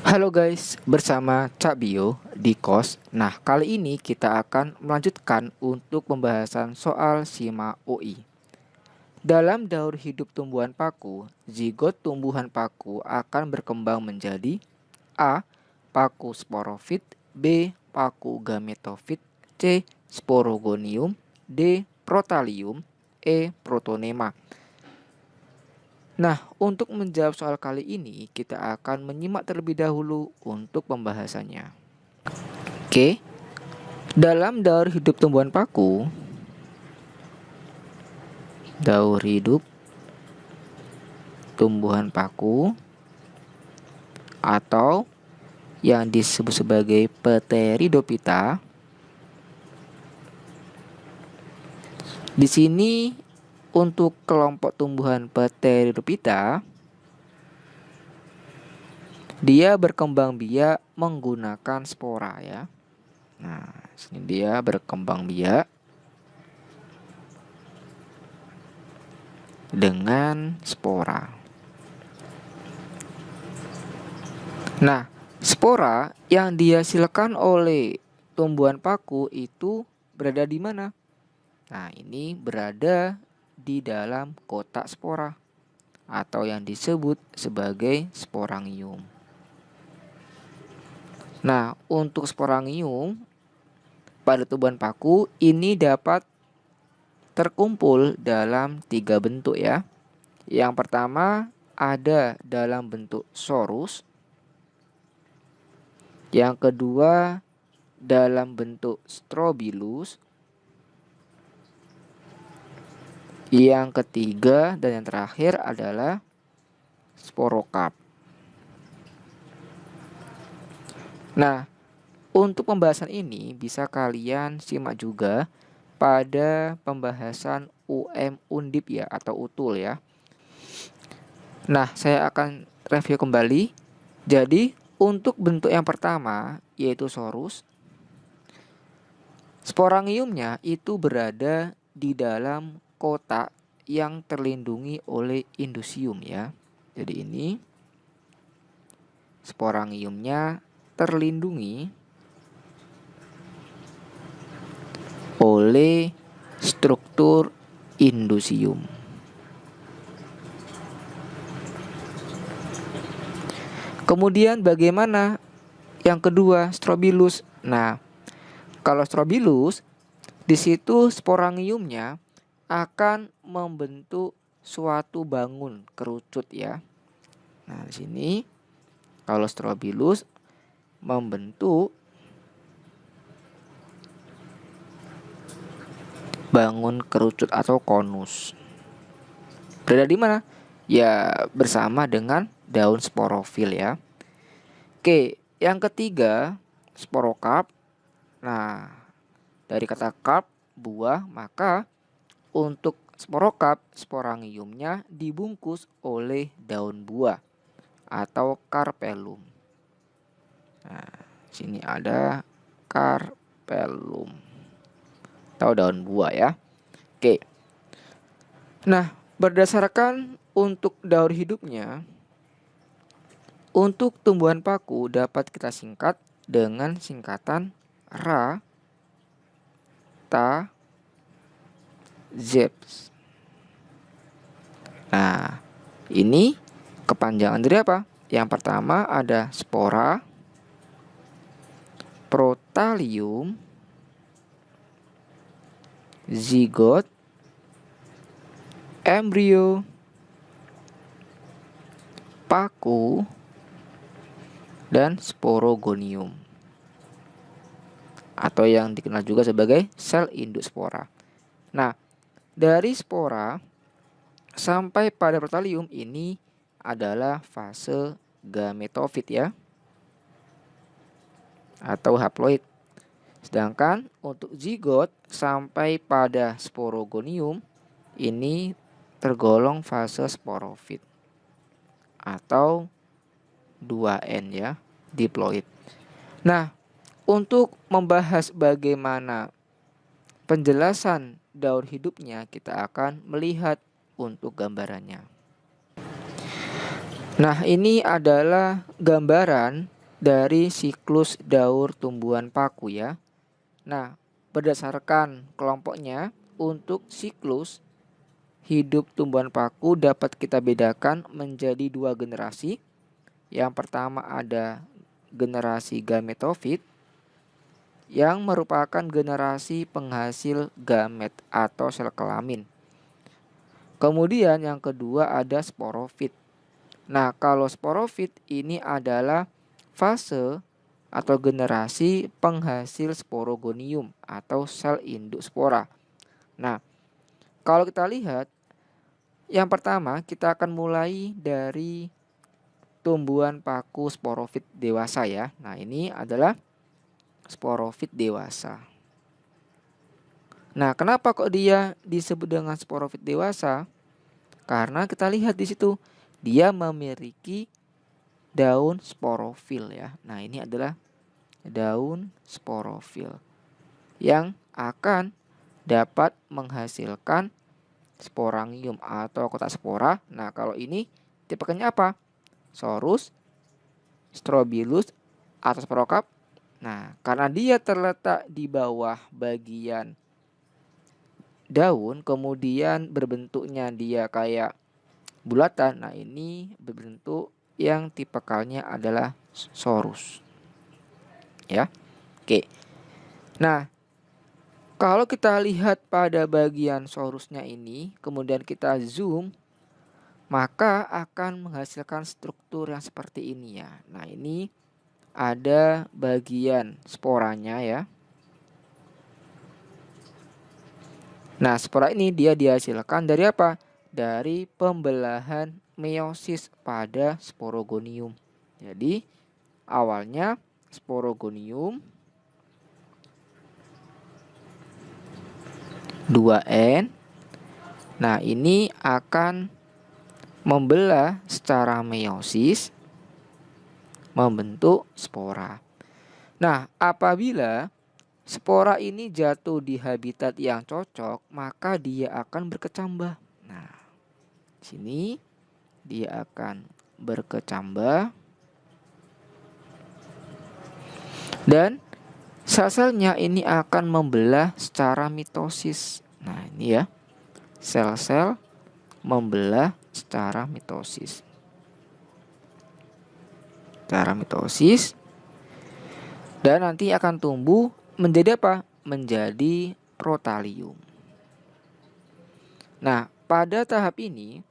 Halo guys, bersama Cak Bio di KOS. Nah, kali ini kita akan melanjutkan untuk pembahasan soal SIMA UI. Dalam daur hidup tumbuhan paku, zigot tumbuhan paku akan berkembang menjadi A. Paku sporofit, B. Paku gametofit, C. Sporogonium, D. Protalium, E. Protonema. Nah, untuk menjawab soal kali ini, kita akan menyimak terlebih dahulu untuk pembahasannya. Oke, dalam daur hidup tumbuhan paku, daur hidup tumbuhan paku atau yang disebut sebagai Pteridophyta, di sini untuk kelompok tumbuhan Pteridophyta, dia berkembang biak menggunakan spora ya. Nah, sini dia berkembang biak dengan spora. Nah, spora yang dihasilkan oleh tumbuhan paku itu berada di mana? Nah, ini berada di dalam kotak spora atau yang disebut sebagai sporangium. Nah, untuk sporangium pada tumbuhan paku ini dapat terkumpul dalam 3 bentuk ya. Yang pertama ada dalam bentuk sorus. Yang kedua dalam bentuk strobilus. Yang ketiga dan yang terakhir adalah sporokap. Nah, untuk pembahasan ini bisa kalian simak juga pada pembahasan Undip ya atau utul ya. Nah, saya akan review kembali. Jadi, untuk bentuk yang pertama yaitu sorus, sporangiumnya itu berada di dalam kotak yang terlindungi oleh indusium ya. Jadi ini sporangiumnya terlindungi oleh struktur indusium. Kemudian bagaimana yang kedua, strobilus? Nah, kalau strobilus di situ sporangiumnya akan membentuk suatu bangun kerucut ya. Nah, di sini kalau strobilus membentuk bangun kerucut atau konus. Berada di mana? Ya, bersama dengan daun sporofil ya. Oke, yang ketiga, sporokap. Nah, dari kata kap, buah, maka untuk sporokap, sporangiumnya dibungkus oleh daun buah atau carpellum. Nah, sini ada carpellum atau daun buah ya. Oke. Nah, berdasarkan untuk daur hidupnya, untuk tumbuhan paku dapat kita singkat dengan singkatan Ra, Ta, Zeps. Nah, ini kepanjangan dari apa? Yang pertama ada spora, protalium, zigot, embrio, paku, dan sporogonium. Atau yang dikenal juga sebagai sel induk spora. Nah, dari spora sampai pada protalium ini adalah fase gametofit ya. Atau haploid. Sedangkan untuk zigot sampai pada sporogonium ini tergolong fase sporofit atau 2N ya, diploid. Nah, untuk membahas bagaimana penjelasan daur hidupnya, kita akan melihat untuk gambarannya. Nah, ini adalah gambaran dari siklus daur tumbuhan paku ya. Nah, berdasarkan kelompoknya, untuk siklus hidup tumbuhan paku dapat kita bedakan menjadi dua generasi. Yang pertama ada generasi gametofit yang merupakan generasi penghasil gamet atau sel kelamin. Kemudian yang kedua ada sporofit. Nah, kalau sporofit ini adalah fase atau generasi penghasil sporogonium atau sel induk spora. Nah, kalau kita lihat, yang pertama kita akan mulai dari tumbuhan paku sporofit dewasa ya. Nah, ini adalah sporofit dewasa. Nah, kenapa kok dia disebut dengan sporofit dewasa? Karena kita lihat di situ dia memiliki daun sporofil ya. Nah, ini adalah daun sporofil yang akan dapat menghasilkan sporangium atau kotak spora. Nah, kalau ini tipenya apa? Sorus, strobilus, atau sporokap. Nah, karena dia terletak di bawah bagian daun, kemudian berbentuknya dia kayak bulatan. Nah, ini berbentuk yang tipikalnya adalah sorus. Ya. Oke. Nah, kalau kita lihat pada bagian sorusnya ini, kemudian kita zoom, maka akan menghasilkan struktur yang seperti ini ya. Nah, ini ada bagian sporanya ya. Nah, spora ini dia dihasilkan dari apa? Dari pembelahan meiosis pada sporogonium. Jadi, awalnya sporogonium 2N. Nah, ini akan membelah secara meiosis membentuk spora. Nah, apabila spora ini jatuh di habitat yang cocok, maka dia akan berkecambah. Nah, sini dia akan berkecambah dan sel-selnya ini akan membelah secara mitosis. Nah, ini ya. Sel-sel membelah secara mitosis. Dan nanti akan tumbuh menjadi apa? Menjadi protalium. Nah, pada tahap ini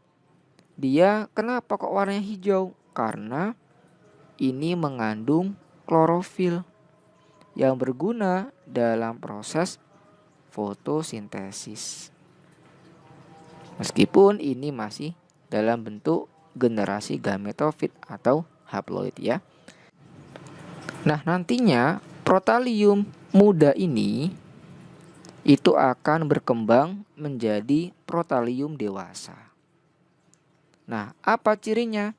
dia kenapa kok warnanya hijau? Karena ini mengandung klorofil yang berguna dalam proses fotosintesis. Meskipun ini masih dalam bentuk generasi gametofit atau haploid ya. Nah, nantinya protalium muda ini itu akan berkembang menjadi protalium dewasa. Nah, apa cirinya?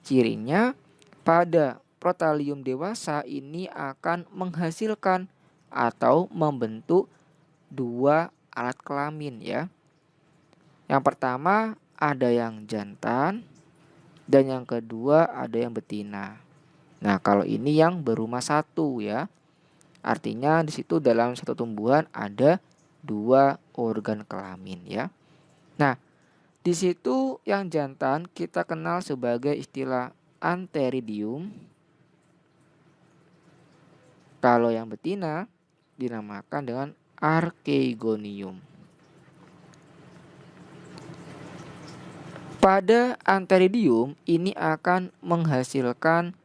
Cirinya pada protalium dewasa ini akan menghasilkan atau membentuk dua alat kelamin ya. Yang pertama ada yang jantan dan yang kedua ada yang betina. Nah, kalau ini yang berumah satu ya. Artinya di situ dalam satu tumbuhan ada dua organ kelamin ya. Nah, di situ yang jantan kita kenal sebagai istilah antheridium. Kalau yang betina dinamakan dengan archegonium. Pada antheridium ini akan menghasilkan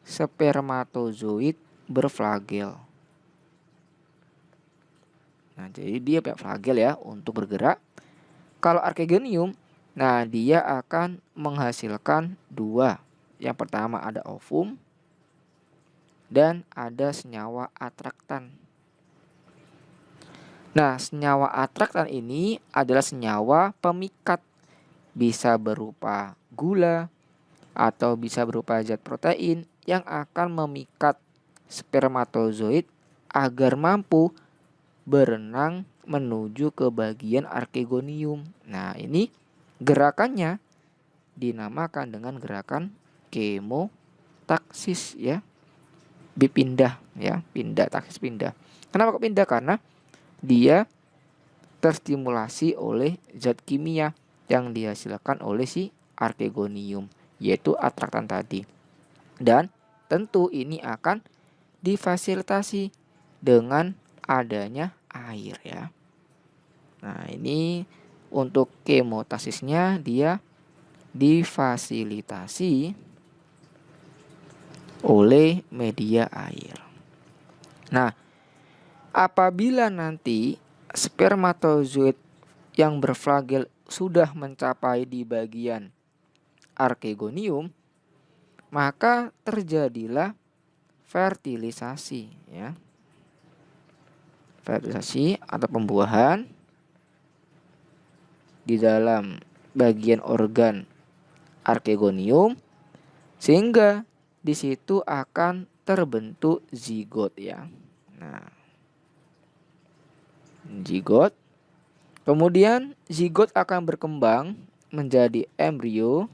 spermatozoid berflagel. Nah, jadi dia punya flagel ya untuk bergerak. Kalau archegonium, nah dia akan menghasilkan dua. Yang pertama ada ovum dan ada senyawa atraktan. Nah, senyawa atraktan ini adalah senyawa pemikat. Bisa berupa gula atau bisa berupa zat protein yang akan memikat spermatozoid agar mampu berenang menuju ke bagian archegonium. Nah, ini gerakannya dinamakan dengan gerakan kemotaksis ya. pindah ya, pindah, taksis pindah. Kenapa kok pindah? Karena dia terstimulasi oleh zat kimia yang dihasilkan oleh si archegonium, yaitu atraktan tadi. Dan tentu ini akan difasilitasi dengan adanya air ya. Nah, ini untuk kemotasisnya dia difasilitasi oleh media air. Nah, apabila nanti spermatozoid yang berflagel sudah mencapai di bagian archegonium, maka terjadilah fertilisasi ya. Fertilisasi atau pembuahan di dalam bagian organ archegonium, sehingga di situ akan terbentuk zigot ya. Nah, zigot. Kemudian zigot akan berkembang menjadi embrio.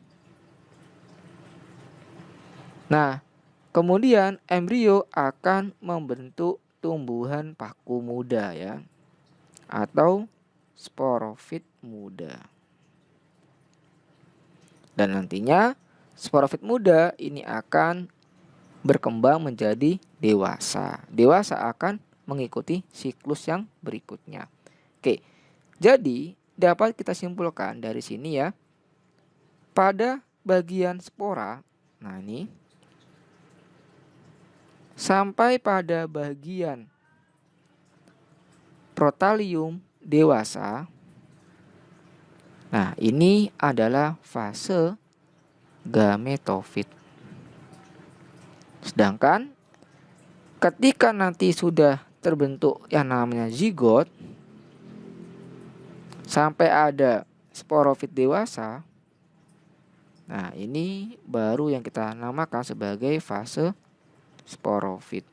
Nah, kemudian embrio akan membentuk tumbuhan paku muda ya, atau sporofit muda. Dan nantinya sporofit muda ini akan berkembang menjadi dewasa. Dewasa akan mengikuti siklus yang berikutnya. Oke, jadi dapat kita simpulkan dari sini ya, pada bagian spora, nah ini, sampai pada bagian protalium dewasa, nah ini adalah fase gametofit. Sedangkan ketika nanti sudah terbentuk yang namanya zigot, sampai ada sporofit dewasa, nah ini baru yang kita namakan sebagai fase sporofit.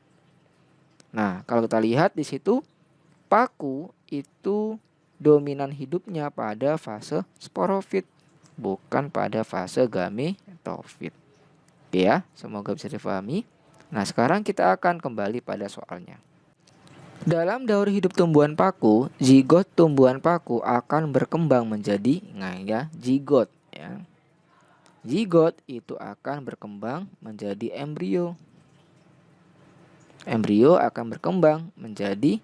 Nah, kalau kita lihat di situ, paku itu dominan hidupnya pada fase sporofit, bukan pada fase gametofit. Oke ya, semoga bisa dipahami. Nah, sekarang kita akan kembali pada soalnya. Dalam daur hidup tumbuhan paku, zigot tumbuhan paku akan berkembang menjadi zigot ya. Zigot itu akan berkembang menjadi embrio. Embrio akan berkembang menjadi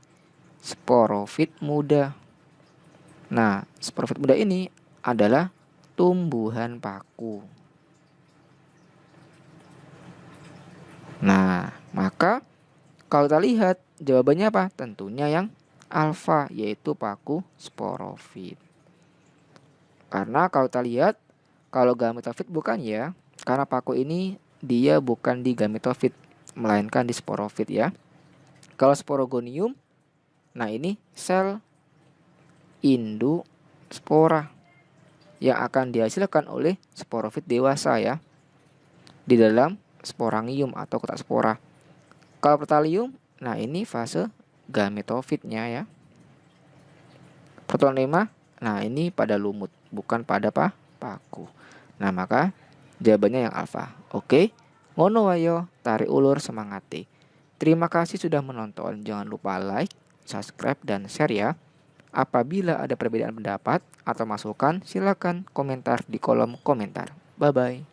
sporofit muda. Nah, sporofit muda ini adalah tumbuhan paku. Nah, maka kalau kita lihat jawabannya apa? Tentunya yang alfa, yaitu paku sporofit. Karena kalau kita lihat, kalau gametofit bukan ya, karena paku ini dia bukan di gametofit, melainkan di sporofit ya. Kalau sporogonium, nah ini sel induk spora yang akan dihasilkan oleh sporofit dewasa ya, di dalam sporangium atau kotak spora. Kalau protalium, nah ini fase gametofitnya ya. Protonema, nah ini pada lumut, bukan pada paku. Nah, maka jawabannya yang alfa. Oke, ngono wayo, tarik ulur semangati. Terima kasih sudah menonton. Jangan lupa like, subscribe, dan share ya. Apabila ada perbedaan pendapat atau masukan, silakan komentar di kolom komentar. Bye-bye.